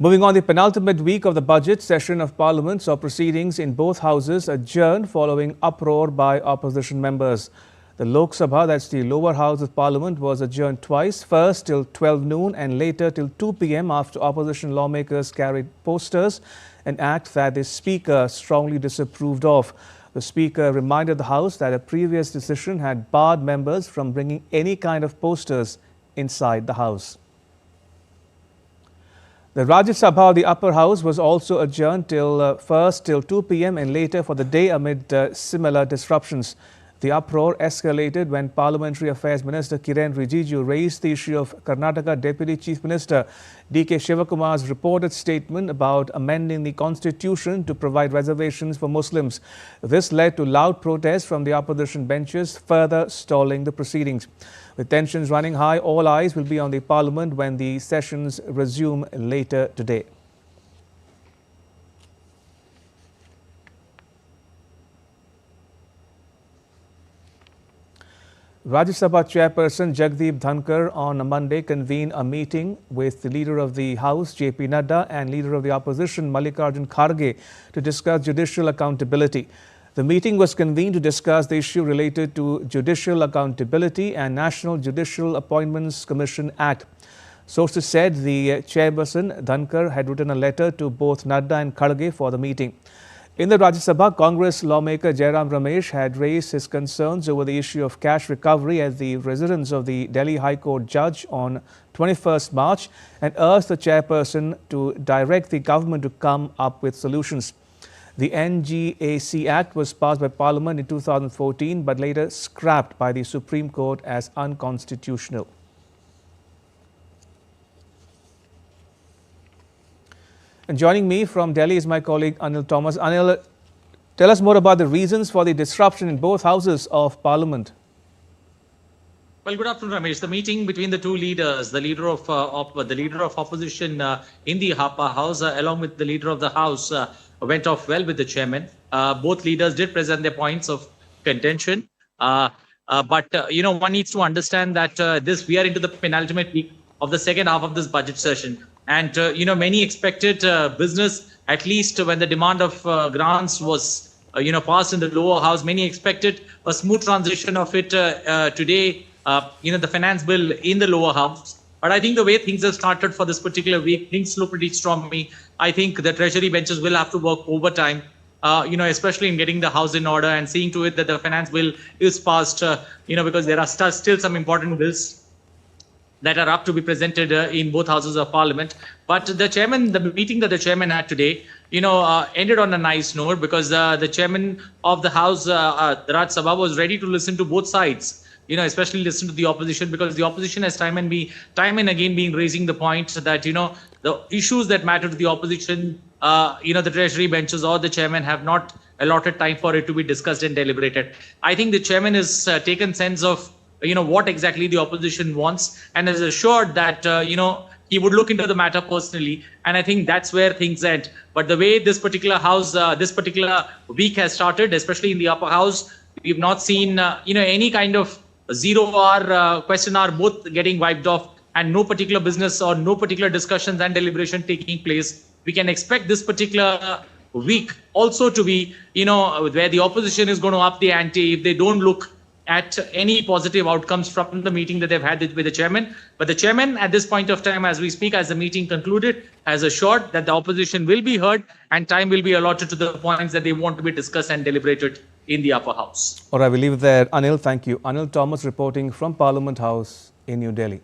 Moving on, the penultimate week of the budget session of Parliament saw proceedings in both houses adjourned following uproar by opposition members. The Lok Sabha, that's the lower house of Parliament, was adjourned twice, first till 12 noon and later till 2 p.m. after opposition lawmakers carried posters, an act that the Speaker strongly disapproved of. The Speaker reminded the House that a previous decision had barred members from bringing any kind of posters inside the House. The Rajya Sabha, the upper house, was also adjourned first till 2 p.m. and later for the day amid similar disruptions. The uproar escalated when Parliamentary Affairs Minister Kiren Rijiju raised the issue of Karnataka Deputy Chief Minister D.K. Shivakumar's reported statement about amending the constitution to provide reservations for Muslims. This led to loud protests from the opposition benches, further stalling the proceedings. With tensions running high, all eyes will be on the Parliament when the sessions resume later today. Rajya Sabha Chairperson Jagdeep Dhankhar on Monday convened a meeting with the Leader of the House, J.P. Nadda, and Leader of the Opposition, Kharge, to discuss judicial accountability. The meeting was convened to discuss the issue related to judicial accountability and National Judicial Appointments Commission Act. Sources said the Chairperson, Dhankhar, had written a letter to both Nadda and Kharge for the meeting. In the Rajya Sabha, Congress lawmaker Jairam Ramesh had raised his concerns over the issue of cash recovery at the residence of the Delhi High Court judge on 21st March and urged the chairperson to direct the government to come up with solutions. The NGAC Act was passed by Parliament in 2014 but later scrapped by the Supreme Court as unconstitutional. And joining me from Delhi is my colleague Anil Thomas. Anil, tell us more about the reasons for the disruption in both houses of Parliament. Well, good afternoon, Ramesh. The meeting between the two leaders, the leader of opposition in the upper house, along with the leader of the House, went off well with the chairman. Both leaders did present their points of contention, but one needs to understand that we are into the penultimate week of the second half of this budget session. And, many expected business, at least when the demand of grants was, passed in the lower house, many expected a smooth transition of it today, the finance bill in the lower house. But I think the way things have started for this particular week, things look pretty stormy. I think the treasury benches will have to work overtime, especially in getting the house in order and seeing to it that the finance bill is passed, because there are still some important bills that are up to be presented in both houses of Parliament. But the meeting that the chairman had today, ended on a nice note because the chairman of the House, the Rajya Sabha, was ready to listen to both sides, especially listen to the opposition, because the opposition has time and again been raising the point that, the issues that matter to the opposition, the treasury benches or the chairman have not allotted time for it to be discussed and deliberated. I think the chairman has taken sense of what exactly the opposition wants and has assured that, he would look into the matter personally. And I think that's where things end. But the way this particular house, this particular week has started, especially in the upper house, we've not seen, any kind of 0 hour, question hour, both getting wiped off and no particular business or no particular discussions and deliberation taking place. We can expect this particular week also to be, where the opposition is going to up the ante if they don't look at any positive outcomes from the meeting that they've had with the chairman. But the chairman at this point of time, as we speak, as the meeting concluded, has assured that the opposition will be heard and time will be allotted to the points that they want to be discussed and deliberated in the upper house. All right, we'll leave it there. Anil, thank you. Anil Thomas reporting from Parliament House in New Delhi.